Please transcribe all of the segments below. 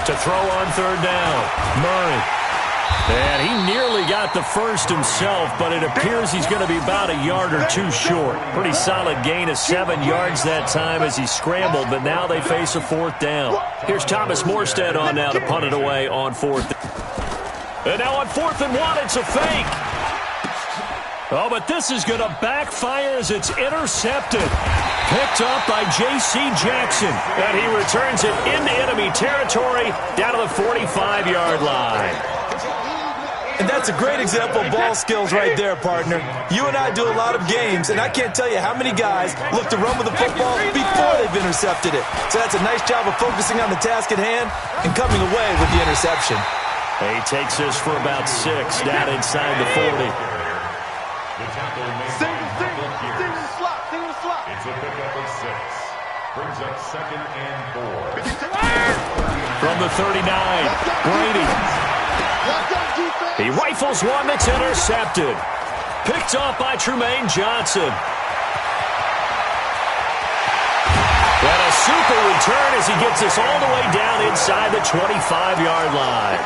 to throw on third down. Murray. And he nearly got the first himself, but it appears he's going to be about a yard or two short. Pretty solid gain of 7 yards that time as he scrambled, but now they face a fourth down. Here's Thomas Morstead on now to punt it away on fourth. And now on 4th and 1, it's a fake. Oh, but this is going to backfire as it's intercepted. Picked up by J.C. Jackson. And he returns it into enemy territory down to the 45-yard line. And that's a great example of ball skills right there, partner. You and I do a lot of games, and I can't tell you how many guys look to run with the football before they've intercepted it. So that's a nice job of focusing on the task at hand and coming away with the interception. He takes this for about 6 down inside the 40. It's a pickup of 6. Brings up 2nd and 4. From the 39, Brady. He rifles one that's intercepted. Picked off by Trumaine Johnson. And a super return as he gets this all the way down inside the 25-yard line.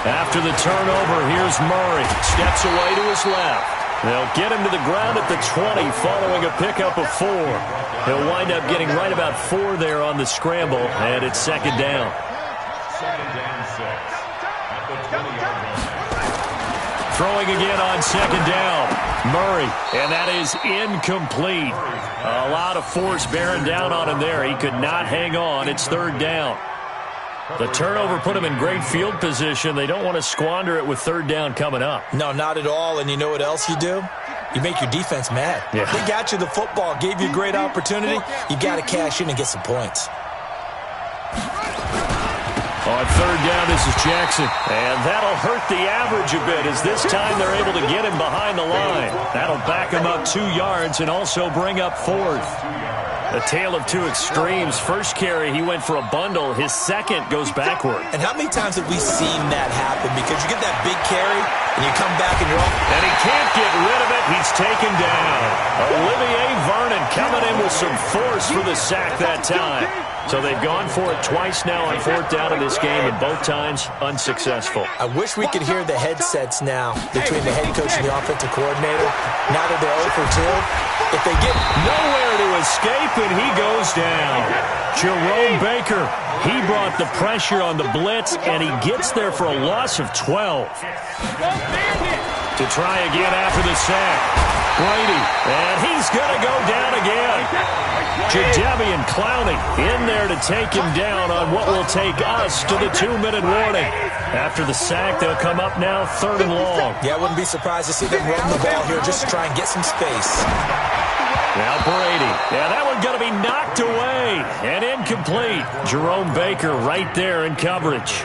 After the turnover, here's Murray. Steps away to his left. They'll get him to the ground at the 20 following a pickup of 4. He'll wind up getting right about 4 there on the scramble, and it's 2nd down. 2nd and 6 at the 20-yard line. Throwing again on 2nd down. Murray, and that is incomplete. A lot of force bearing down on him there. He could not hang on. It's 3rd down. The turnover put him in great field position. They don't want to squander it with 3rd down coming up. No, not at all. And you know what else you do? You make your defense mad. Yeah. They got you the football, gave you a great opportunity. You got to cash in and get some points. On 3rd down, this is Jackson. And that'll hurt the average a bit as this time they're able to get him behind the line. That'll back him up 2 yards and also bring up 4th. A tale of two extremes. First carry, he went for a bundle. His second goes backward. And how many times have we seen that happen? Because you get that big carry, and you come back and you're off. And he can't get rid of it. He's taken down. Olivier Vernon coming in with some force for the sack that time. So they've gone for it twice now on 4th down in this game, and both times unsuccessful. I wish we could hear the headsets now between the head coach and the offensive coordinator. Now that they're 0 for 2, if they get nowhere to escape, and he goes down. Jerome Baker, he brought the pressure on the blitz, and he gets there for a loss of 12. To try again after the sack. Brady, and he's going to go down again. Jadeveon Clowney in there to take him down on what will take us to the 2-minute warning. After the sack, they'll come up now 3rd and long. Yeah, I wouldn't be surprised to see them run the ball here just to try and get some space. Now Brady. Yeah, that one's going to be knocked away and incomplete. Jerome Baker right there in coverage.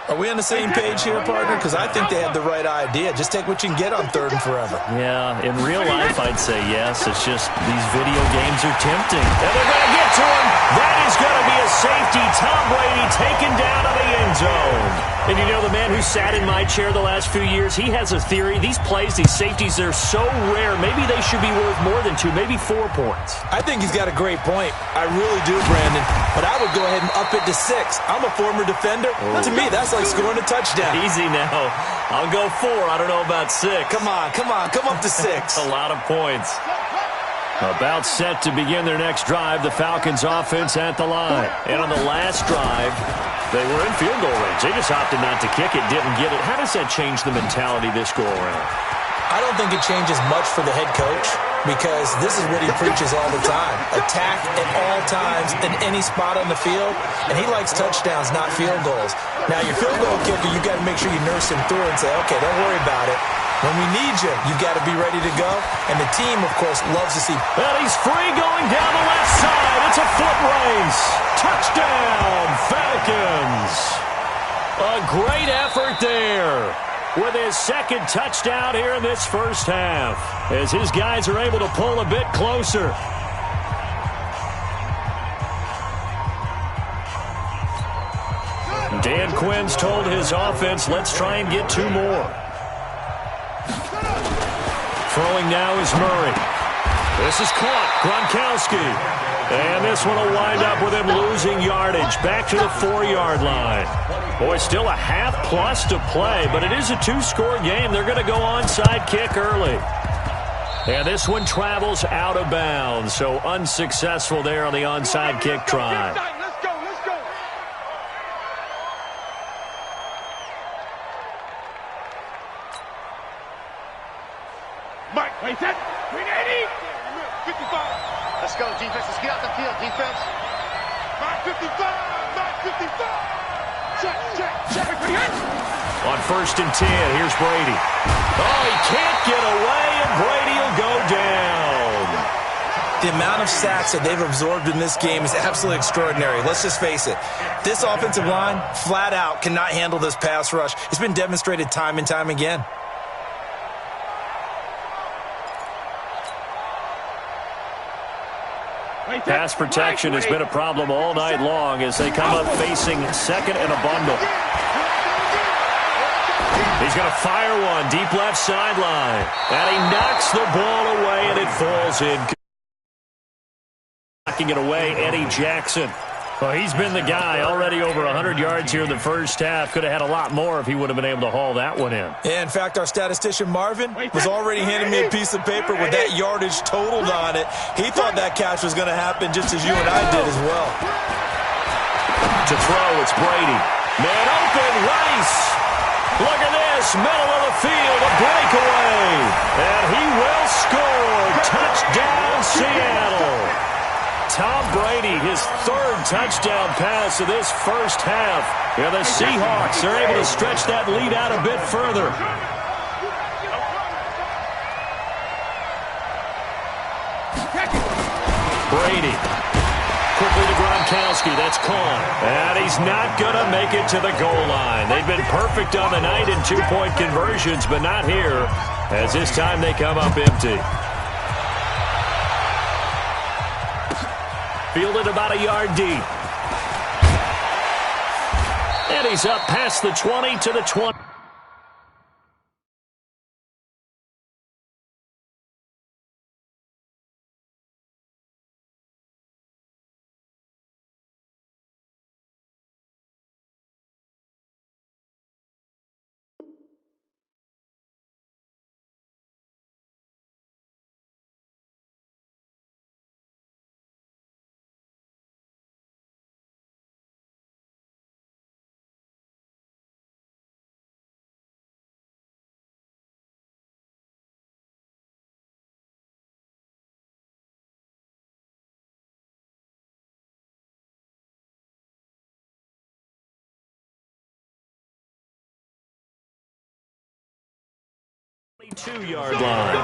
Are we on the same page here, partner? Because I think they had the right idea. Just take what you can get on 3rd and forever. Yeah, in real life, I'd say yes. It's just these video games are tempting. And they're going to get to him. That is going to be a safety. Tom Brady taken down to the end zone. And you know, the man who sat in my chair the last few years, he has a theory. These plays, these safeties, they're so rare. Maybe they should be worth more than 2, maybe 4 points. I think he's got a great point. I really do, Brandon. But I would go ahead and up it to 6. I'm a former defender. To me, that's like scoring a touchdown. Easy now. I'll go 4. I don't know about 6. Come on. Come up to 6. A lot of points. About set to begin their next drive, the Falcons offense at the line. And on the last drive, they were in field goal range. They just opted not to kick it, didn't get it. How does that change the mentality this go around? I don't think it changes much for the head coach because this is what he preaches all the time. Attack at all times in any spot on the field, and he likes touchdowns, not field goals. Now, your field goal kicker, you got to make sure you nurse him through and say, okay, don't worry about it. When we need you, you got to be ready to go. And the team, of course, loves to see. Well, he's free going down the left side. It's a foot race. Touchdown, Falcons. A great effort there with his second touchdown here in this first half as his guys are able to pull a bit closer. Dan Quinn's told his offense, let's try and get 2 more. Throwing now is Murray. This is caught. Gronkowski. And this one will wind up with him losing yardage. Back to the 4-yard line. Boy, still a half-plus to play, but it is a 2-score game. They're going to go onside kick early. And this one travels out of bounds, so unsuccessful there on the onside kick try. Let's go. Mike, wait, set. 380. 55. Let's go, defense. Let's get out the field, defense. Mike 55. Mike 55. Check. On 1st and 10, here's Brady. Oh, he can't get away, and Brady will go down. The amount of sacks that they've absorbed in this game is absolutely extraordinary. Let's just face it. This offensive line, flat out, cannot handle this pass rush. It's been demonstrated time and time again. Pass protection has been a problem all night long as they come up facing second and a bundle. He's going to fire one deep left sideline. And he knocks the ball away, and it falls in. Knocking it away, Eddie Jackson. Well, he's been the guy. Already over 100 yards here in the first half. Could have had a lot more if he would have been able to haul that one in. Yeah, in fact, our statistician Marvin was already handing me a piece of paper with that yardage totaled on it. He thought that catch was going to happen just as you and I did as well. To throw, it's Brady. Man open, Rice. Look at this, middle of the field, a breakaway. And he will score. Touchdown, Seattle. Tom Brady, his 3rd touchdown pass of this first half. Yeah, the Seahawks are able to stretch that lead out a bit further. Brady. Quickly to Gronkowski. That's caught. And he's not going to make it to the goal line. They've been perfect on the night in 2-point conversions, but not here, as this time they come up empty. Fielded about a yard deep. And he's up past the 20 to the 20. Two-yard line.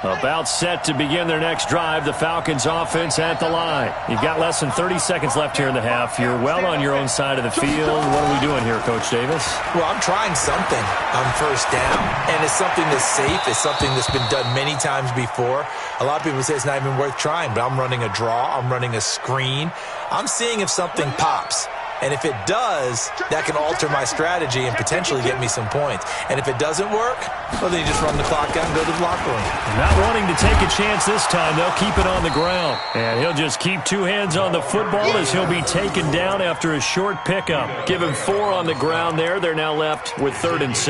About set to begin their next drive. The Falcons offense at the line. You've got less than 30 seconds left here in the half. You're well on your own side of the field. What are we doing here, Coach Davis? Well, I'm trying something on first down, and it's something that's safe. It's something that's been done many times before. A lot of people say it's not even worth trying, but I'm running a draw. I'm running a screen. I'm seeing if something pops. And if it does, that can alter my strategy and potentially get me some points. And if it doesn't work, well, then you just run the clock down and go to the locker room. Not wanting to take a chance this time, they'll keep it on the ground. And he'll just keep 2 hands on the football as he'll be taken down after a short pickup. Give him 4 on the ground there. They're now left with 3rd and 6.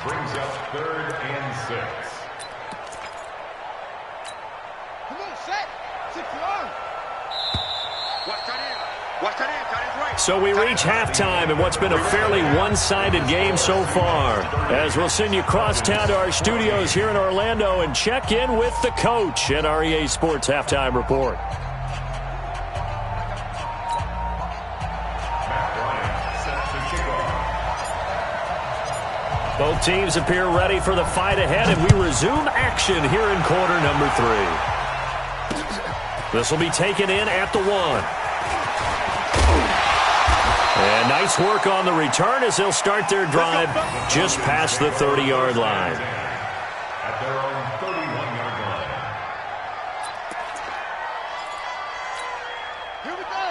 Brings up 3rd and 6. Come on, set. 6-1. Watch that in. Watch that in. So we reach halftime in what's been a fairly one-sided game so far, as we'll send you cross town to our studios here in Orlando and check in with the coach at our EA Sports Halftime Report. Both teams appear ready for the fight ahead, and we resume action here in quarter number 3. This will be taken in at the 1. And nice work on the return as they'll start their drive just past the 30-yard line. At their own 31-yard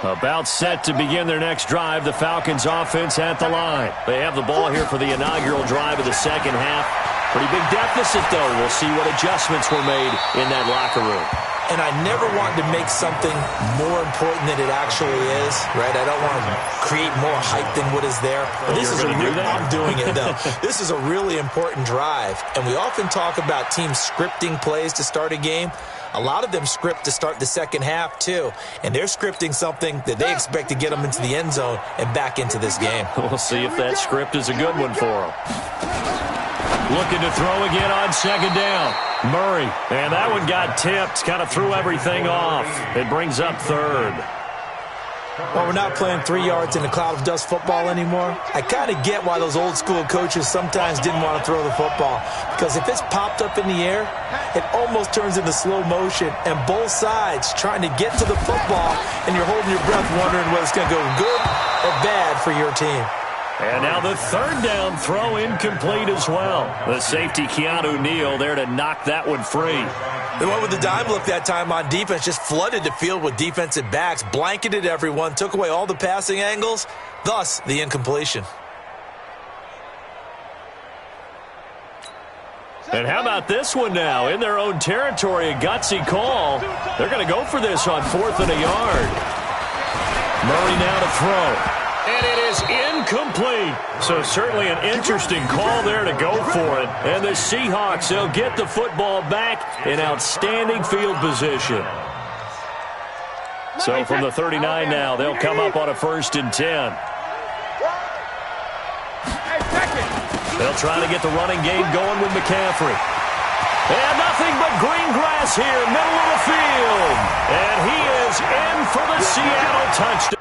line. About set to begin their next drive, the Falcons offense at the line. They have the ball here for the inaugural drive of the second half. Pretty big deficit, though. We'll see what adjustments were made in that locker room. And I never want to make something more important than it actually is, right? I don't want to create more hype than what is there. But this is I'm doing it, though. This is a really important drive. And we often talk about teams scripting plays to start a game. A lot of them script to start the second half, too. And they're scripting something that they expect to get them into the end zone and back into this game. We'll see if that script is a good one for them. Looking to throw again on second down. Murray. And that one got tipped. Kind of threw everything off. It brings up third. Well, we're not playing 3 yards in a cloud of dust football anymore. I kind of get why those old school coaches sometimes didn't want to throw the football. Because if it's popped up in the air, it almost turns into slow motion. And both sides trying to get to the football, and you're holding your breath wondering whether it's going to go good or bad for your team. And now the third down throw incomplete as well. The safety, Keanu Neal, there to knock that one free. They went with the dime look that time on defense, just flooded the field with defensive backs, blanketed everyone, took away all the passing angles, thus the incompletion. And how about this one now? In their own territory, a gutsy call. They're going to go for this on 4th and a yard. Murray now to throw. And it is incomplete. So certainly an interesting call there to go for it. And the Seahawks, they'll get the football back in outstanding field position. So from the 39 now, they'll come up on a 1st and 10. They'll try to get the running game going with McCaffrey. And nothing but green grass here, middle of the field. And he is in for the Seattle touchdown.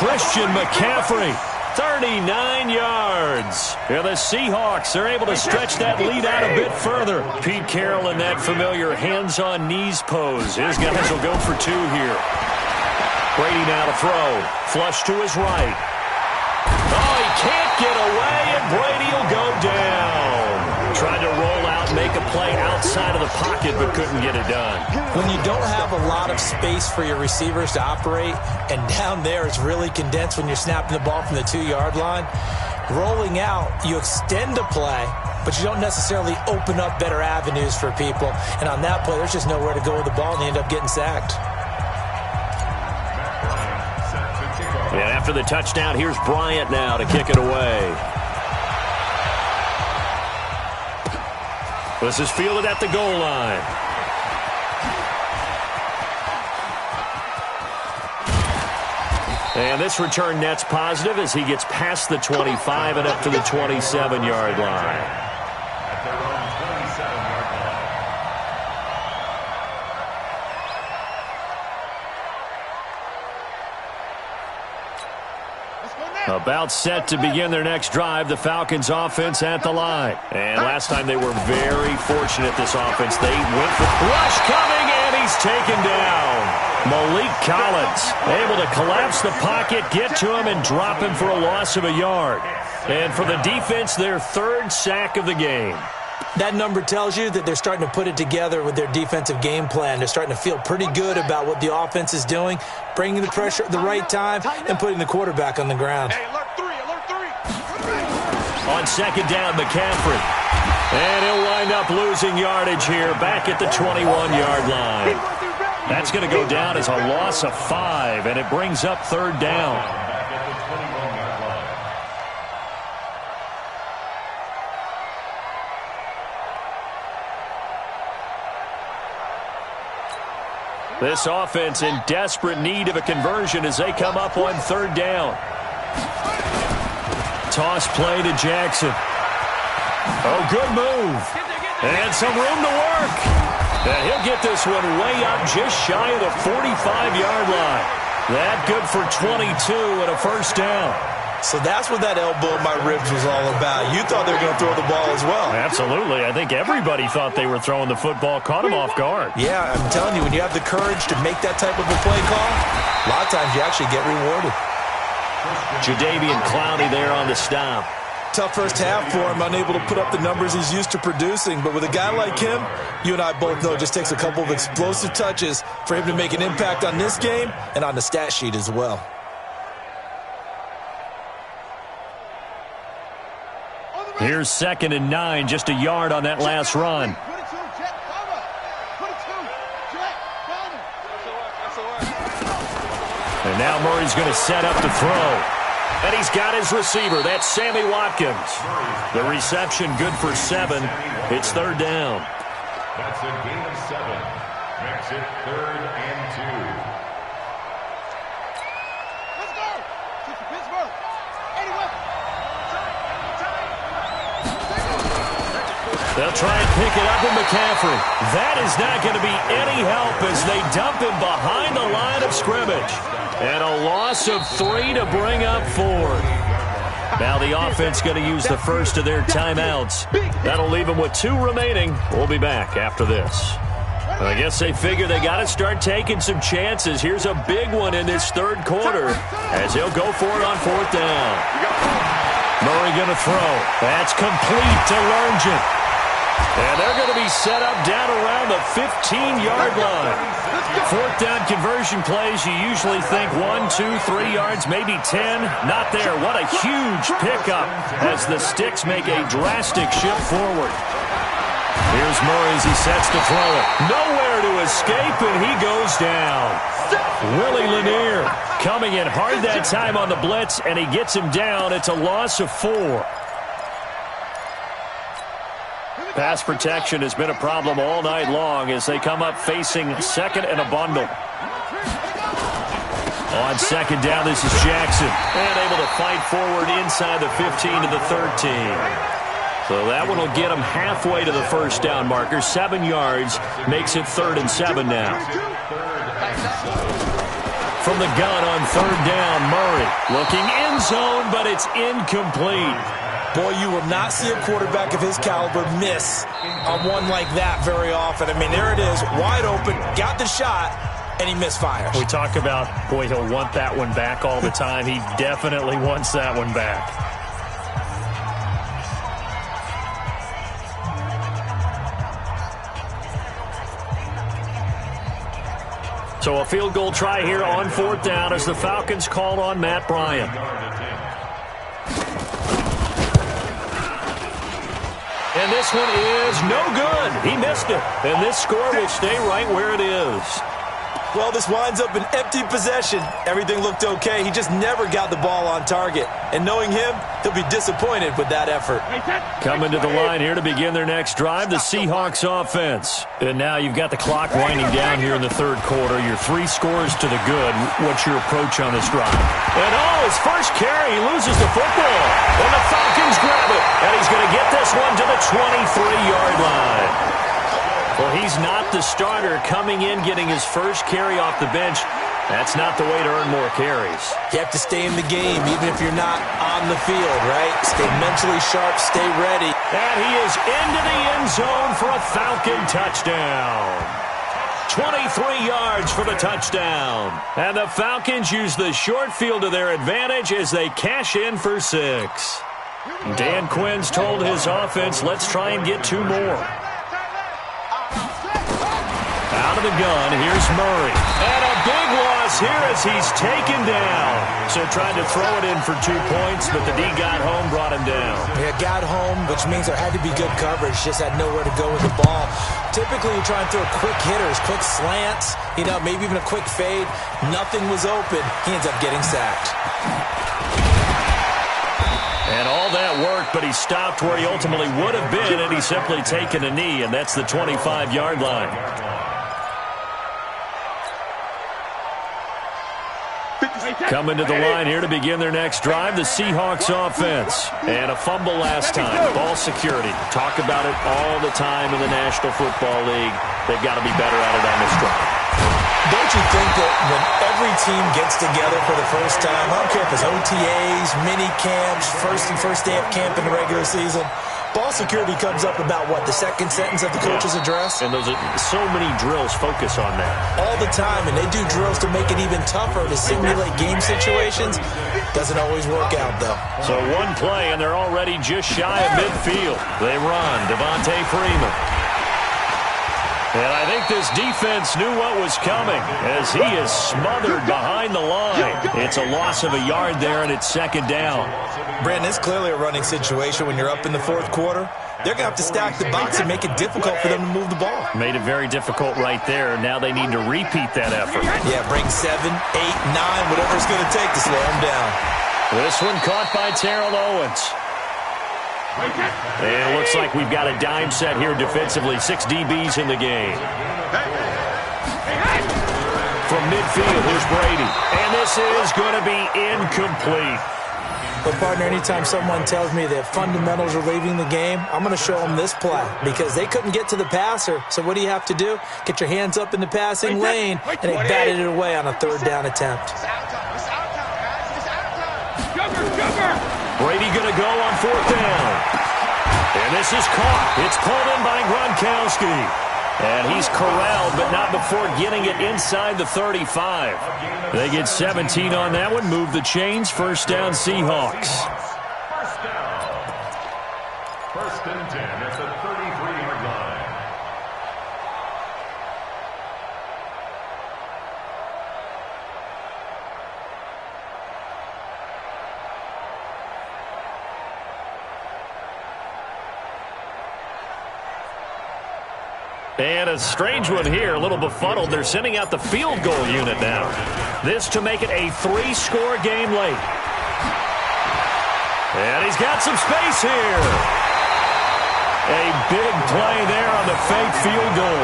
Christian McCaffrey, 39 yards. And the Seahawks are able to stretch that lead out a bit further. Pete Carroll in that familiar hands-on-knees pose. His guys will go for 2 here. Brady now to throw. Flush to his right. Oh, he can't get away, and Brady will go down. Tried to roll out, make a play outside of the pocket, but couldn't get it done. When you don't have a lot of space for your receivers to operate, and down there it's really condensed when you're snapping the ball from the 2-yard line, rolling out, you extend a play, but you don't necessarily open up better avenues for people. And on that play, there's just nowhere to go with the ball, and they end up getting sacked. And after the touchdown, here's Bryant now to kick it away. This is fielded at the goal line. And this return net's positive as he gets past the 25 and up to the 27-yard line. About set to begin their next drive, the Falcons offense at the line. And last time they were very fortunate, this offense. They went for rush coming, and he's taken down. Malik Collins able to collapse the pocket, get to him, and drop him for a loss of a yard. And for the defense, their 3rd sack of the game. That number tells you that they're starting to put it together with their defensive game plan. They're starting to feel pretty good about what the offense is doing, bringing the pressure at the right time, and putting the quarterback on the ground. Hey, alert 3, alert 3. On second down, McCaffrey. And he'll wind up losing yardage here back at the 21-yard line. That's going to go down as a loss of 5, and it brings up 3rd down. This offense in desperate need of a conversion as they come up on 3rd down. Toss play to Jackson. Oh, good move. And some room to work. And he'll get this one way up just shy of the 45-yard line. That good for 22 and a 1st down. So that's what that elbow in my ribs was all about. You thought they were going to throw the ball as well. Absolutely. I think everybody thought they were throwing the football, caught him off guard. Yeah, I'm telling you, when you have the courage to make that type of a play call, a lot of times you actually get rewarded. Jadeveon Clowney there on the stop. Tough first half for him, unable to put up the numbers he's used to producing. But with a guy like him, you and I both know it just takes a couple of explosive touches for him to make an impact on this game and on the stat sheet as well. Here's 2nd and 9, just a yard on that last run. And now Murray's going to set up to throw. And he's got his receiver. That's Sammy Watkins. The reception good for 7. It's 3rd down. That's a gain of 7. Makes it 3rd and 2. Let's go. To Pittsburgh. 81. They'll try and pick it up with McCaffrey. That is not going to be any help as they dump him behind the line of scrimmage. And a loss of 3 to bring up 4. Now the offense going to use the first of their timeouts. That'll leave them with 2 remaining. We'll be back after this. I guess they figure they got to start taking some chances. Here's a big one in this 3rd quarter as he'll go for it on 4th down. Murray going to throw. That's complete to Lurgent. And they're going to be set up down around the 15-yard line. 4th down conversion plays, you usually think 1, 2, 3 yards, maybe 10. Not there. What a huge pickup as the Sticks make a drastic shift forward. Here's Murray as he sets to throw it. Nowhere to escape, and he goes down. Willie Lanier coming in hard that time on the blitz, and he gets him down. It's a loss of 4. Pass protection has been a problem all night long as they come up facing 2nd and a bundle. On 2nd down, this is Jackson. And able to fight forward inside the 15 to the 13. So that one will get him halfway to the 1st down marker. 7 yards makes it 3rd and 7 now. From the gun on 3rd down, Murray looking end zone, but it's incomplete. Boy, you will not see a quarterback of his caliber miss on one like that very often. I mean, there it is, wide open, got the shot, and he misfires. We talk about, boy, he'll want that one back all the time. He definitely wants that one back. So a field goal try here on 4th down as the Falcons call on Matt Bryant. And this one is no good. He missed it. And this score will stay right where it is. Well, this winds up an empty possession. Everything looked okay. He just never got the ball on target. And knowing him, he'll be disappointed with that effort. Coming to the line here to begin their next drive, the Seahawks offense. And now you've got the clock winding down here in the 3rd quarter. Your 3 scores to the good. What's your approach on this drive? And his first carry, he loses the football. And the Falcons grab it. And he's going to get this one to the 23-yard line. Well, he's not the starter coming in, getting his first carry off the bench. That's not the way to earn more carries. You have to stay in the game, even if you're not on the field, right? Stay mentally sharp, stay ready. And he is into the end zone for a Falcon touchdown. 23 yards for the touchdown. And the Falcons use the short field to their advantage as they cash in for 6. Dan Quinn's told his offense, let's try and get 2 more. Out of the gun, here's Murray. And a big loss here as he's taken down. So trying to throw it in for 2 points, but the D got home, brought him down. Yeah, got home, which means there had to be good coverage. Just had nowhere to go with the ball. Typically, you try and throw quick hitters, quick slants, maybe even a quick fade. Nothing was open. He ends up getting sacked. And all that worked, but he stopped where he ultimately would have been, and he's simply taken a knee, and that's the 25-yard line. Coming to the line here to begin their next drive, the Seahawks offense. And a fumble last time. Ball security. Talk about it all the time in the National Football League. They've got to be better at it on this drive. Don't you think that when every team gets together for the first time, I don't care if it's OTAs, mini camps, first day of camp in the regular season, ball security comes up about, what, the second sentence of the coach's address? And those are so many drills focus on that. All the time, and they do drills to make it even tougher to simulate game situations. Doesn't always work out, though. So one play, and they're already just shy of midfield. They run. Devontae Freeman. And I think this defense knew what was coming as he is smothered behind the line. It's a loss of a yard there, and it's second down. Brandon, it's clearly a running situation when you're up in the fourth quarter. They're going to have to stack the box and make it difficult for them to move the ball. Made it very difficult right there. Now they need to repeat that effort. Yeah, bring 7, 8, 9, whatever it's going to take to slow them down. This one caught by Terrell Owens. And it looks like we've got a dime set here defensively. 6 DBs in the game. From midfield, here's Brady. And this is going to be incomplete. But, partner, anytime someone tells me that fundamentals are leaving the game, I'm going to show them this play because they couldn't get to the passer. So what do you have to do? Get your hands up in the passing lane, and they batted it away on a third down attempt. Brady going to go on fourth down. And this is caught. It's pulled in by Gronkowski. And he's corralled, but not before getting it inside the 35. They get 17 on that one. Move the chains. First down, Seahawks. First and 10 at the 33-yard line. And a strange one here, a little befuddled. They're sending out the field goal unit now. This to make it a 3-score game late. And he's got some space here. A big play there on the fake field goal.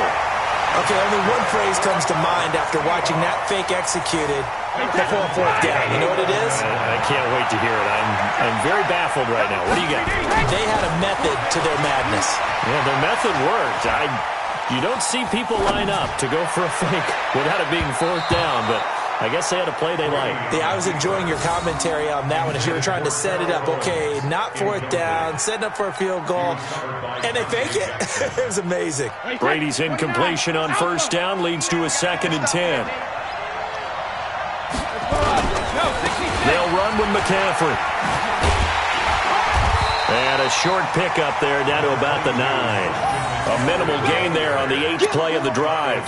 Okay, only one phrase comes to mind after watching that fake executed before fourth down. You know what it is? I can't wait to hear it. I'm very baffled right now. What do you got? They had a method to their madness. Yeah, their method worked. You don't see people line up to go for a fake without it being fourth down, but I guess they had a play they liked. Yeah, I was enjoying your commentary on that one as you were trying to set it up. Okay, not fourth down, setting up for a field goal, and they fake it. It was amazing. Brady's incompletion on first down leads to a 2nd and 10. They'll run with McCaffrey. And a short pickup there down to about the 9. A minimal gain there on the 8th play of the drive.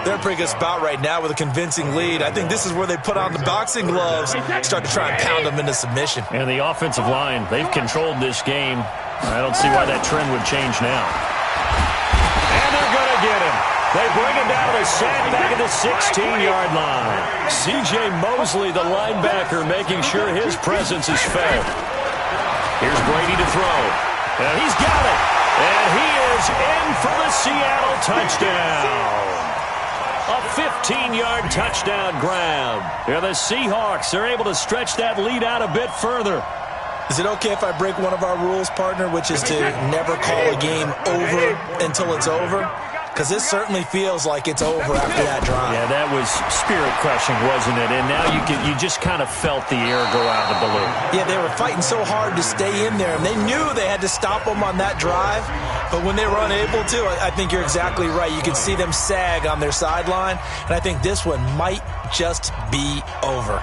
They're in a pretty good spot right now with a convincing lead. I think this is where they put on the boxing gloves, start to try and pound them into submission. And the offensive line, they've controlled this game. I don't see why that trend would change now. And they're going to get him. They bring him down to the sack back at the 16-yard line. C.J. Mosley, the linebacker, making sure his presence is felt. Here's Brady to throw. And he's got it. And he is in for the Seattle touchdown. A 15-yard touchdown grab. Yeah, the Seahawks are able to stretch that lead out a bit further. Is it okay if I break one of our rules, partner, which is to never call a game over until it's over? Because this certainly feels like it's over after that drive. Yeah, that was spirit-crushing, wasn't it? And now you just kind of felt the air go out of the balloon. Yeah, they were fighting so hard to stay in there, and they knew they had to stop them on that drive. But when they were unable to, I think you're exactly right. You could see them sag on their sideline, and I think this one might just be over.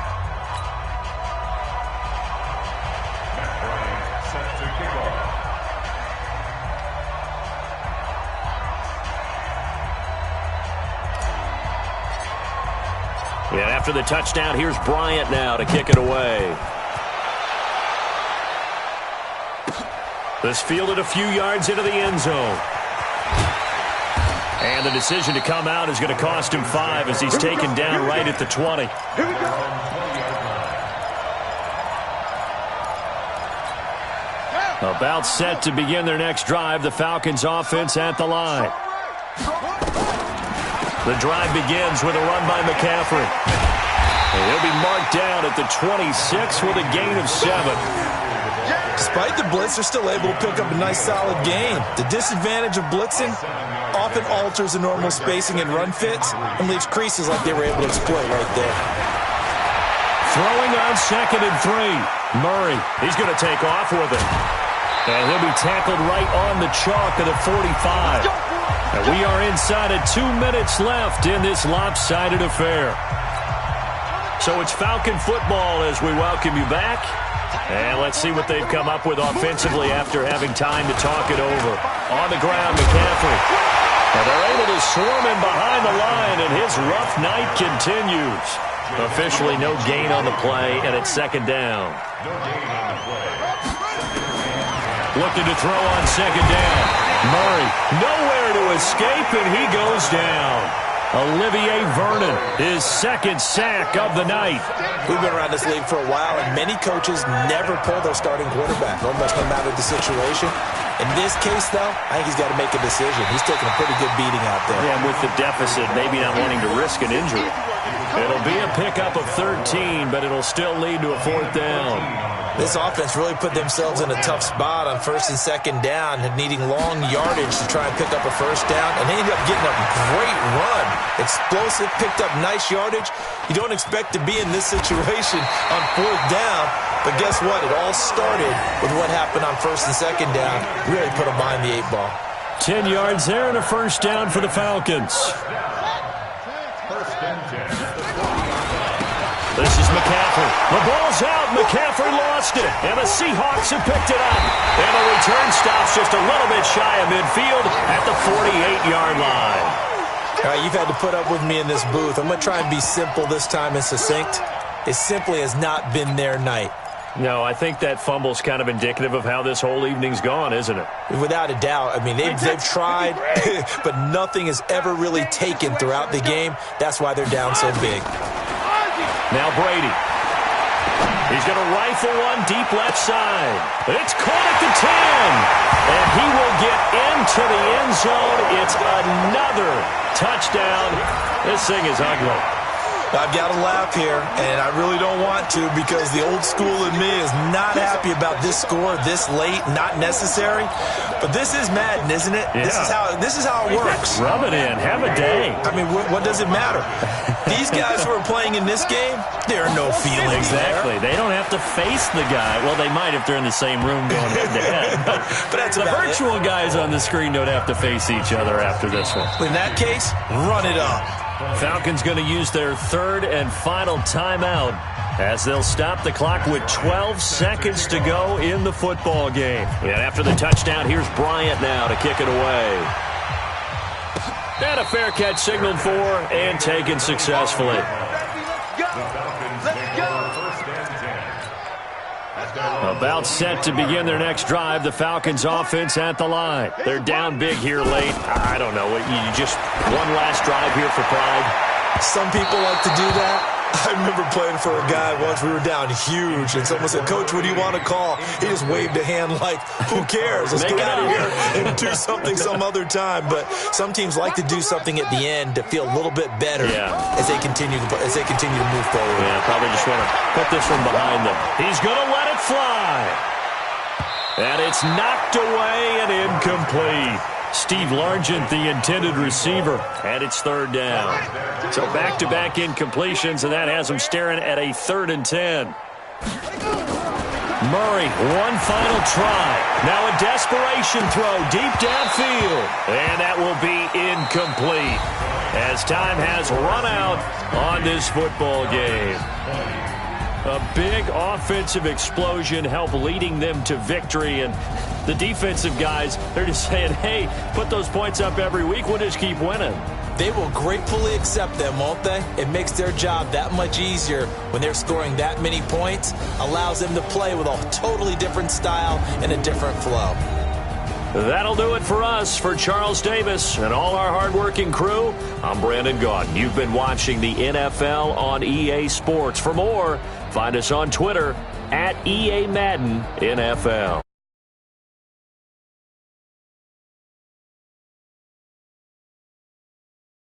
Yeah, after the touchdown, here's Bryant now to kick it away. This fielded a few yards into the end zone. And the decision to come out is going to cost him 5 as he's taken down right at the 20. About set to begin their next drive, the Falcons offense at the line. The drive begins with a run by McCaffrey. And he'll be marked down at the 26 with a gain of 7. Despite the blitz, they're still able to pick up a nice solid gain. The disadvantage of blitzing, often alters the normal spacing and run fits and leaves creases like they were able to exploit right there. Throwing on 2nd and 3. Murray, he's going to take off with it. And he'll be tackled right on the chalk of the 45. And we are inside of 2 minutes left in this lopsided affair. So it's Falcon football as we welcome you back. And let's see what they've come up with offensively after having time to talk it over. On the ground, McCaffrey. And they're able to swarm him behind the line, and his rough night continues. Officially no gain on the play, and it's 2nd down. Looking to throw on 2nd down. Murray, nowhere to escape, and he goes down. Olivier Vernon, his 2nd sack of the night. We've been around this league for a while, and many coaches never pull their starting quarterback, almost no matter the situation. In this case, though, I think he's got to make a decision. He's taking a pretty good beating out there. Yeah, and with the deficit, maybe not wanting to risk an injury. It'll be a pickup of 13, but it'll still lead to a 4th down. This offense really put themselves in a tough spot on 1st and 2nd down, needing long yardage to try and pick up a 1st down, and they ended up getting a great run. Explosive, picked up nice yardage. You don't expect to be in this situation on 4th down, but guess what? It all started with what happened on 1st and 2nd down. Really put them behind the 8 ball. 10 yards there and a 1st down for the Falcons. This is McCaffrey. The ball's out. McCaffrey lost it. And the Seahawks have picked it up. And the return stops just a little bit shy of midfield at the 48-yard line. All right, you've had to put up with me in this booth. I'm going to try and be simple this time and succinct. It simply has not been their night. No, I think that fumble's kind of indicative of how this whole evening's gone, isn't it? Without a doubt. I mean, they've tried, but nothing has ever really taken throughout the game. That's why they're down so big. Now Brady. He's going to rifle one deep left side. It's caught at the 10. And he will get into the end zone. It's another touchdown. This thing is ugly. I've got to laugh here, and I really don't want to because the old school in me is not happy about this score this late, not necessary. But this is Madden, isn't it? Yeah. This is how it works. Rub it in. Have a day. I mean, what does it matter? These guys who are playing in this game, there are no feelings Exactly. there. They don't have to face the guy. Well, they might if they're in the same room going head-to-head. But that's the about virtual guys on the screen don't have to face each other after this one. In that case, run it up. Falcons going to use their 3rd and final timeout as they'll stop the clock with 12 seconds to go in the football game. And after the touchdown, here's Bryant now to kick it away. And a fair catch signaled for and taken successfully. About set to begin their next drive, the Falcons offense at the line. They're down big here late. I don't know. You just one last drive here for pride. Some people like to do that. I remember playing for a guy once. We were down huge, and someone said, "Coach, what do you want to call?" He just waved a hand like, who cares? Let's get out of here and do something some other time. But some teams like to do something at the end to feel a little bit better as they continue to move forward. Yeah, probably just want to put this one behind them. He's going to let it fly. And it's knocked away and incomplete. Steve Largent, the intended receiver, and it's 3rd down. So back-to-back incompletions, and that has them staring at a 3rd and 10. Murray, one final try. Now a desperation throw deep downfield, and that will be incomplete as time has run out on this football game. A big offensive explosion helped leading them to victory, and the defensive guys, they're just saying, hey, put those points up every week, we'll just keep winning. They will gratefully accept them, won't they? It makes their job that much easier when they're scoring that many points, allows them to play with a totally different style and a different flow. That'll do it for us. For Charles Davis and all our hardworking crew, I'm Brandon Gaudin. You've been watching the NFL on EA Sports. For more, find us on Twitter @EA Madden NFL.